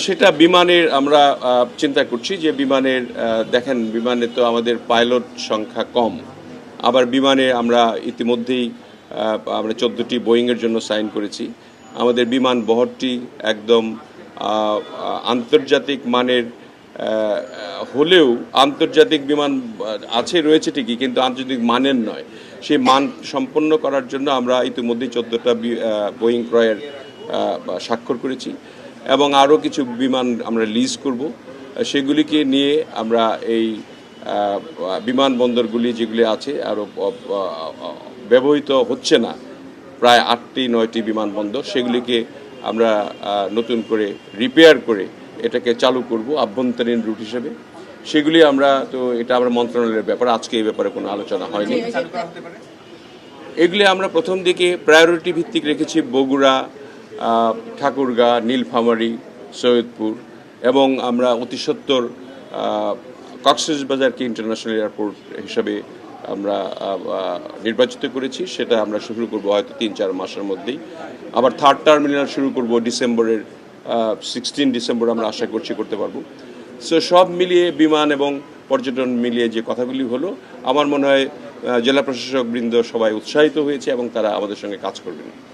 সেটা বিমানের আমরা চিন্তা করছি যে বিমানের দেখেন বিমানে তো আমাদের পাইলট সংখ্যা কম, আবার বিমানে আমরা ইতিমধ্যেই আমরা 14টি বোয়িংয়ের জন্য সাইন করেছি। আমাদের বিমান বহরটি একদম আন্তর্জাতিক মানের হলেও আন্তর্জাতিক বিমান আছে রয়েছে ঠিকই, কিন্তু আন্তর্জাতিক মানের নয়। সেই মান সম্পন্ন করার জন্য আমরা ইতিমধ্যেই 14টা বোয়িং ক্রয়ের স্বাক্ষর করেছি এবং আরও কিছু বিমান আমরা লিজ করব। সেগুলিকে নিয়ে আমরা এই বিমানবন্দরগুলি যেগুলি আছে আরও ব্যবহৃত হচ্ছে না, প্রায় 8টি-9টি বিমানবন্দর, সেগুলিকে আমরা নতুন করে রিপেয়ার করে এটাকে চালু করব আভ্যন্তরীণ রুট হিসেবে। সেগুলি আমরা তো এটা আমরা মন্ত্রণালয়ের ব্যাপার, আজকে এই ব্যাপারে কোনো আলোচনা হয়নি। এগুলি আমরা প্রথম দিকে প্রায়োরিটি ভিত্তিক রেখেছি বগুড়া, ঠাকুরগাঁ, নীলফামারী, সৈয়দপুর এবং আমরা অতি সত্বর কক্সবাজারকে ইন্টারন্যাশনাল এয়ারপোর্ট হিসাবে আমরা নির্বাচিত করেছি। সেটা আমরা শুরু করব হয়তো 3-4 মাসের মধ্যেই। আবার থার্ড টার্মিনাল শুরু করব ডিসেম্বরের 16 ডিসেম্বর আমরা আশা করছি করতে পারবো। সো সব মিলিয়ে বিমান এবং পর্যটন মিলিয়ে যে কথাগুলি হলো, আমার মনে হয় জেলা প্রশাসক বৃন্দ সবাই উৎসাহিত হয়েছে এবং তারা আমাদের সঙ্গে কাজ করবেন।